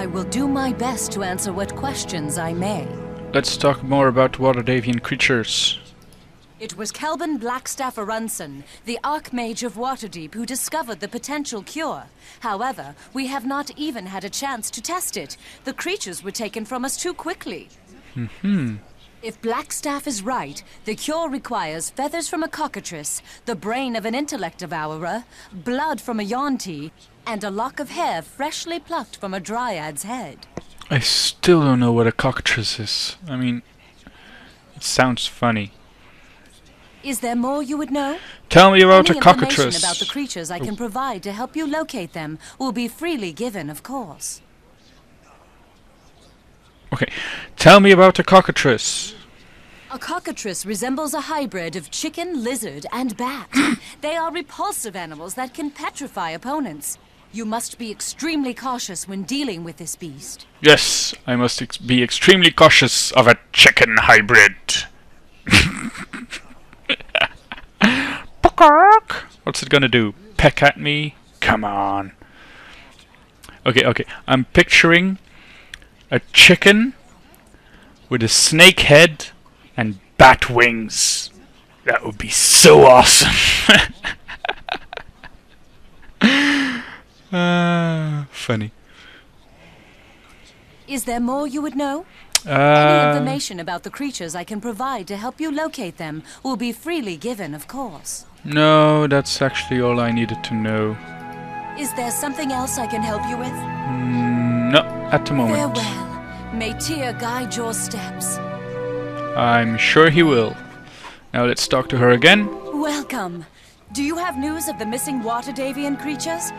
I will do my best to answer what questions I may. Let's talk more about Waterdavian creatures. It was Kelvin Blackstaff Arunson, the Archmage of Waterdeep, who discovered the potential cure. However, we have not even had a chance to test it. The creatures were taken from us too quickly. If Blackstaff is right, the cure requires feathers from a cockatrice, the brain of an intellect devourer, blood from a Yonti, and a lock of hair freshly plucked from a dryad's head. I still don't know what a cockatrice is. I mean, it sounds funny. Is there more you would know? Tell me about Any a cockatrice. information about the creatures I can provide to help you locate them will be freely given, of course. Okay, tell me about a cockatrice. A cockatrice resembles a hybrid of chicken, lizard, and bat. They are repulsive animals that can petrify opponents. You must be extremely cautious when dealing with this beast. Yes, I must be extremely cautious of a chicken hybrid. What's it gonna do? Peck at me? Come on. Okay. I'm picturing a chicken with a snake head and bat wings. That would be so awesome. Funny. Is there more you would know? Any information about the creatures I can provide to help you locate them will be freely given, of course. No, that's actually all I needed to know. Is there something else I can help you with? No, at the moment. Farewell. May Tyr guide your steps. I'm sure he will. Now let's talk to her again. Welcome. Do you have news of the missing Waterdavian creatures?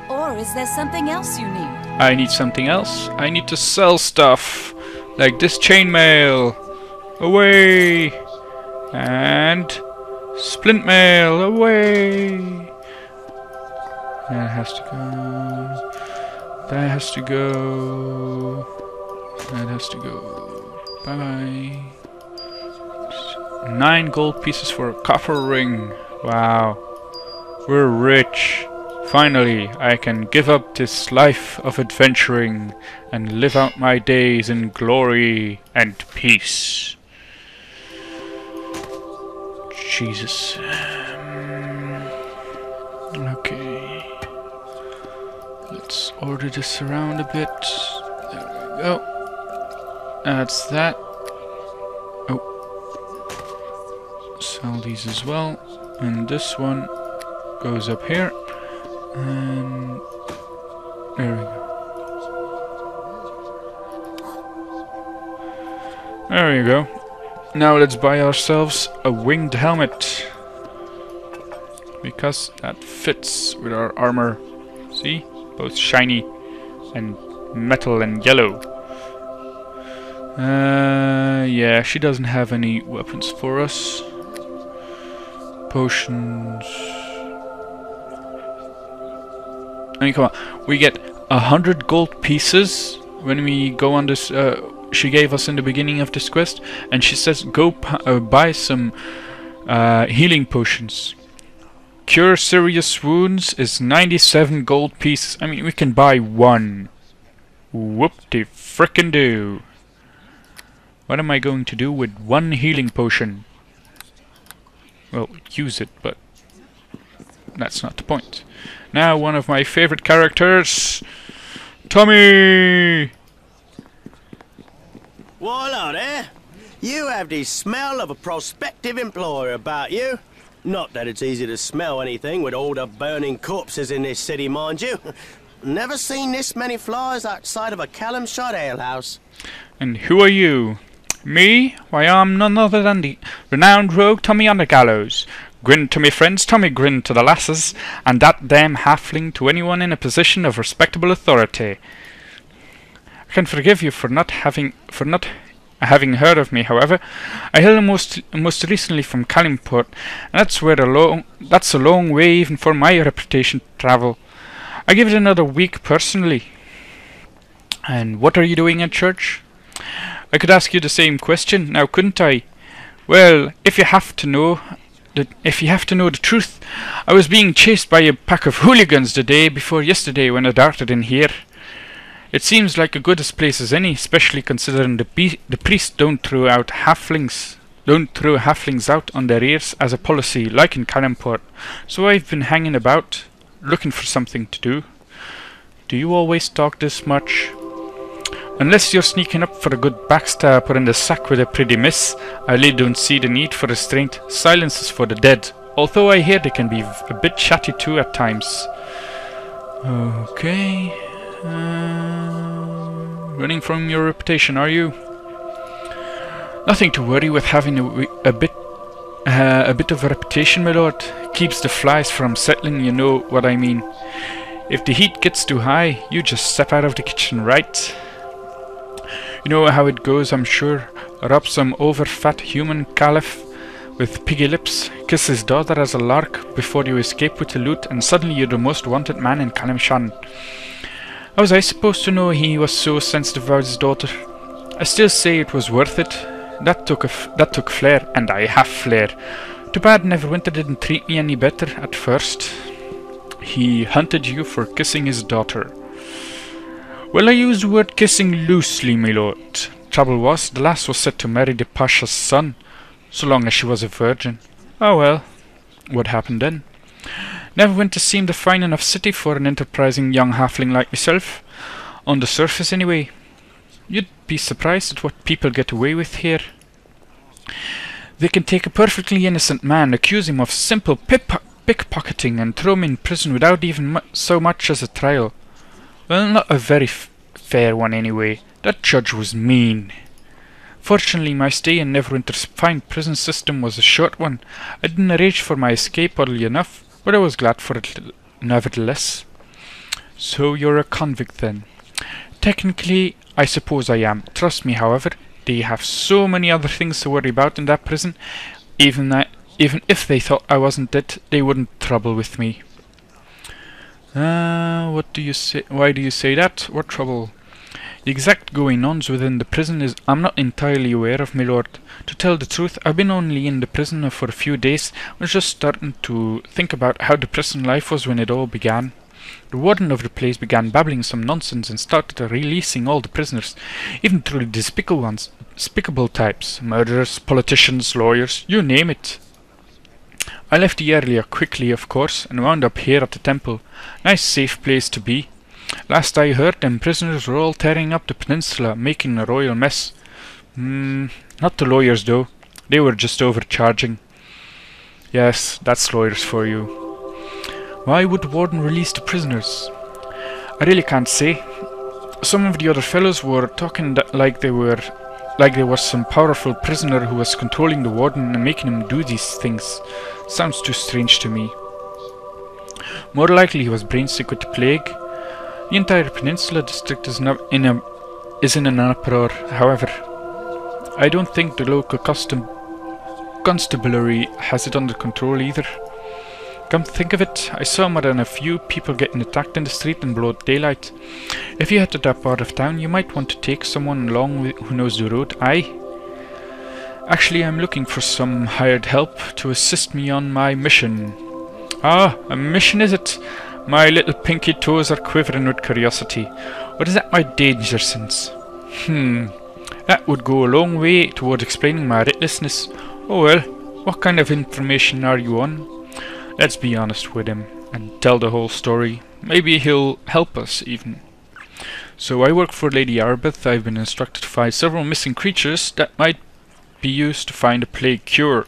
Or is there something else you need? I need something else. I need to sell stuff. Like this chainmail. Away. And splint mail. Away. That has to go. That has to go. That has to go. Bye bye. 9 gold pieces for a copper ring. Wow. We're rich. Finally, I can give up this life of adventuring and live out my days in glory and peace. Jesus. Okay. Let's order this around a bit. There we go. That's that. Oh. Sell these as well. And this one goes up here. And there we go. There we go. Now let's buy ourselves a winged helmet. Because that fits with our armor. See? Both shiny and metal and yellow. Yeah, she doesn't have any weapons for us. Potions. I mean, come on. We get 100 gold pieces when we go on this. She gave us in the beginning of this quest, and she says go buy some healing potions. Cure serious wounds is 97 gold pieces. I mean, we can buy one. Whoop-de-frickin' do. What am I going to do with one healing potion? Well, use it, but that's not the point. Now, one of my favorite characters, Tomi! Hello there. You have the smell of a prospective employer about you. Not that it's easy to smell anything with all the burning corpses in this city, mind you. Never seen this many flies outside of a Callum shot alehouse. And who are you? Me? Why, I'm none other than the renowned rogue Tomi on the gallows. Grin to me friends, Tomi grinned to the lasses, and that damn halfling to anyone in a position of respectable authority. I can forgive you for not having heard of me, however. I hail most recently from Calimport, and that's a long way even for my reputation to travel. I give it another week personally. And what are you doing at church? I could ask you the same question, now couldn't I? Well, if you have to know the truth, I was being chased by a pack of hooligans the day before yesterday when I darted in here. It seems like a good as place as any, especially considering the priests don't throw halflings out on their ears as a policy, like in Canamport. So I've been hanging about, looking for something to do. Do you always talk this much? Unless you're sneaking up for a good backstab or in the sack with a pretty miss, I really don't see the need for restraint. Silence is for the dead, although I hear they can be a bit chatty too at times. Okay. Running from your reputation, are you? Nothing to worry with having a bit of a reputation, my lord. Keeps the flies from settling, you know what I mean. If the heat gets too high, you just step out of the kitchen, right? You know how it goes, I'm sure. Rob some over-fat human caliph with piggy lips, kiss his daughter as a lark before you escape with the loot, and suddenly you're the most wanted man in Kalimshan. How was I supposed to know he was so sensitive about his daughter? I still say it was worth it. That took flair, and I have flair. Too bad Neverwinter didn't treat me any better at first. He hunted you for kissing his daughter. Well, I use the word kissing loosely, my lord. Trouble was, the lass was set to marry the Pasha's son, so long as she was a virgin. Oh well, what happened then? Neverwinter seemed a fine enough city for an enterprising young halfling like myself. On the surface, anyway. You'd be surprised at what people get away with here. They can take a perfectly innocent man, accuse him of simple pickpocketing, and throw him in prison without even so much as a trial. Well, not a very fair one anyway. That judge was mean. Fortunately, my stay in Neverwinter's fine prison system was a short one. I didn't arrange for my escape early enough, but I was glad for it nevertheless. So you're a convict then? Technically, I suppose I am. Trust me, however, they have so many other things to worry about in that prison. Even if they thought I wasn't dead, they wouldn't trouble with me. What do you say? Why do you say that? What trouble? The exact going-ons within the prison I'm not entirely aware of, my lord. To tell the truth, I've been only in the prison for a few days. I was just starting to think about how the prison life was when it all began. The warden of the place began babbling some nonsense and started releasing all the prisoners, even truly despicable types, murderers, politicians, lawyers, you name it. I left the area quickly, of course, and wound up here at the temple. Nice safe place to be. Last I heard, them prisoners were all tearing up the peninsula, making a royal mess. Not the lawyers though. They were just overcharging. Yes, that's lawyers for you. Why would the warden release the prisoners? I really can't say. Some of the other fellows were talking like there was some powerful prisoner who was controlling the warden and making him do these things. Sounds too strange to me. More likely he was brain sick with the plague. The entire peninsula district is in an uproar, however. I don't think the local constabulary has it under control either. Come to think of it, I saw more than a few people getting attacked in the street in broad daylight. If you head to that part of town, you might want to take someone along who knows the road. Aye. Actually, I'm looking for some hired help to assist me on my mission. Ah, a mission is it? My little pinky toes are quivering with curiosity. Or is that my danger sense? That would go a long way toward explaining my witlessness. Oh well, what kind of information are you on? Let's be honest with him and tell the whole story. Maybe he'll help us even. So I work for Lady Arbeth. I've been instructed to find several missing creatures that might be used to find a plague cure.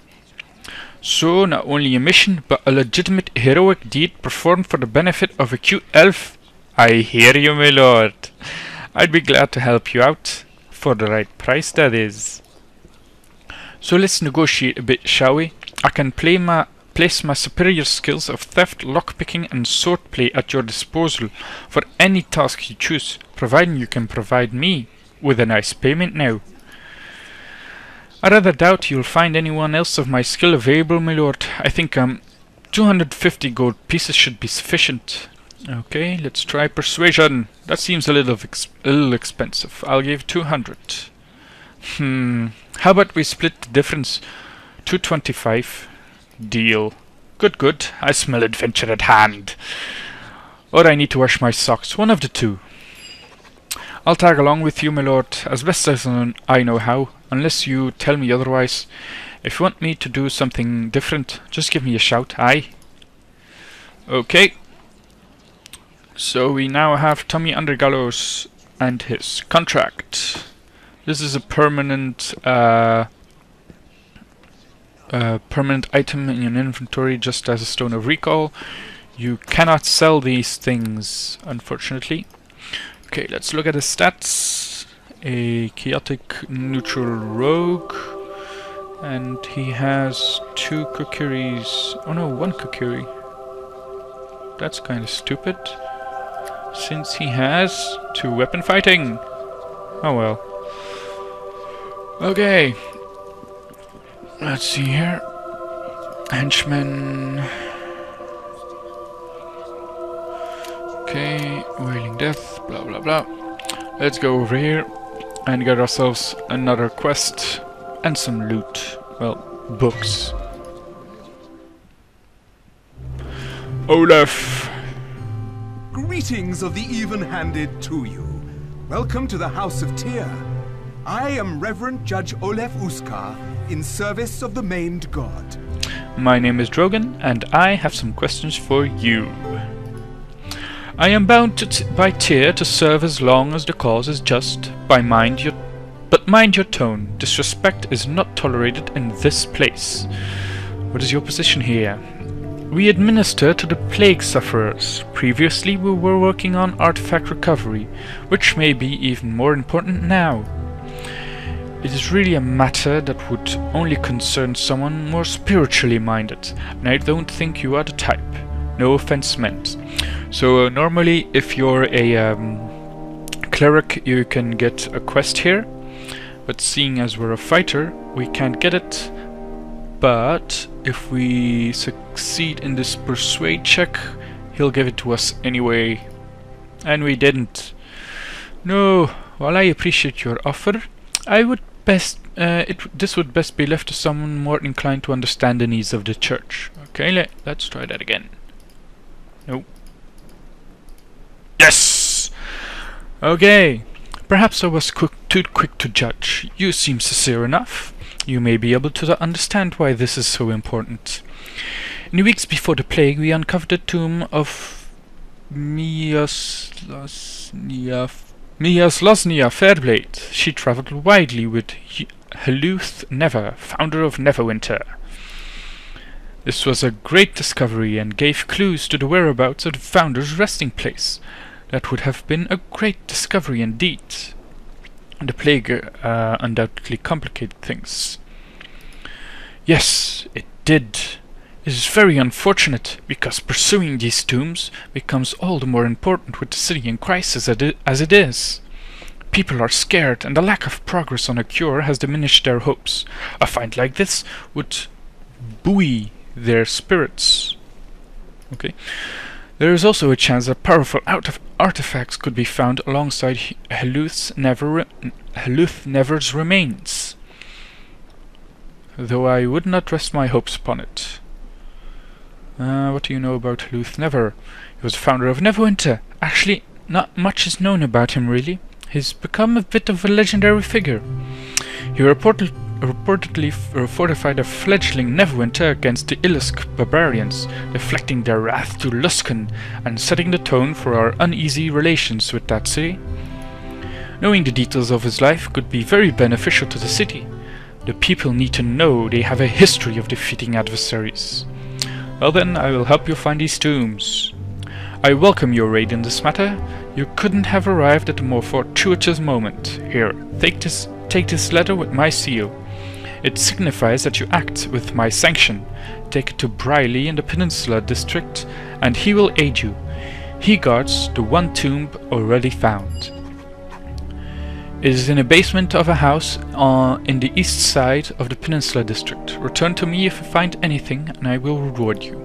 So not only a mission, but a legitimate heroic deed performed for the benefit of a cute elf. I hear you, my lord. I'd be glad to help you out. For the right price, that is. So let's negotiate a bit, shall we? I can place my superior skills of theft, lockpicking and swordplay at your disposal for any task you choose, providing you can provide me with a nice payment now. I rather doubt you'll find anyone else of my skill available, my lord. I think 250 gold pieces should be sufficient. Okay, let's try persuasion. That seems a little expensive. I'll give 200. How about we split the difference? 225. Deal. Good. I smell adventure at hand. Or I need to wash my socks. One of the two. I'll tag along with you, my lord, as best as I know how, unless you tell me otherwise. If you want me to do something different, just give me a shout, aye? Okay. So we now have Tomi Undergallows and his contract. This is a permanent permanent item in your inventory, just as a stone of recall. You cannot sell these things, unfortunately. Okay, let's look at his stats. A chaotic neutral rogue, and he has 2 kukiris. Oh no, 1 kukiri. That's kind of stupid, since he has 2 weapon fighting. Oh well. Okay. Let's see here. Henchman. Okay, Wailing Death, blah blah blah. Let's go over here and get ourselves another quest and some loot. Well, books. Olaf. Greetings of the even-handed to you. Welcome to the House of Tyr. I am Reverend Judge Olaf Uskar, in service of the Maimed God. My name is Drogan, and I have some questions for you. I am bound by Tyr to serve as long as the cause is just, but mind your tone. Disrespect is not tolerated in this place. What is your position here? We administer to the plague sufferers. Previously we were working on artifact recovery, which may be even more important now. It is really a matter that would only concern someone more spiritually minded, and I don't think you are the type. No offense meant. So normally if you're a cleric you can get a quest here, but seeing as we're a fighter we can't get it. But if we succeed in this persuade check, he'll give it to us anyway. And we didn't. No, while I appreciate your offer, I would best this would best be left to someone more inclined to understand the needs of the church. Okay, let's try that again. No. Yes! Okay. Perhaps I was too quick to judge. You seem sincere enough. You may be able to understand why this is so important. In the weeks before the plague, we uncovered the tomb of Miaslosnia Fairblade. She travelled widely with Heluth Never, founder of Neverwinter. This was a great discovery and gave clues to the whereabouts of the founder's resting place. That would have been a great discovery indeed. The plague undoubtedly complicated things. Yes, it did. It is very unfortunate, because pursuing these tombs becomes all the more important with the city in crisis as it is. People are scared, and the lack of progress on a cure has diminished their hopes. A find like this would buoy their spirits. Okay. There is also a chance that powerful artifacts could be found alongside Heluth Never's remains, though I would not rest my hopes upon it. What do you know about Heluth Never? He was the founder of Neverwinter. Actually, not much is known about him really. He's become a bit of a legendary figure. He reportedly fortified a fledgling Neverwinter against the Illusk barbarians, deflecting their wrath to Luskan and setting the tone for our uneasy relations with that city. Knowing the details of his life could be very beneficial to the city. The people need to know they have a history of defeating adversaries. Well then, I will help you find these tombs. I welcome your aid in this matter. You couldn't have arrived at a more fortuitous moment. Here, take this letter with my seal. It signifies that you act with my sanction. Take it to Briley in the Peninsula District, and he will aid you. He guards the one tomb already found. It is in a basement of a house in the east side of the Peninsula District. Return to me if you find anything, and I will reward you.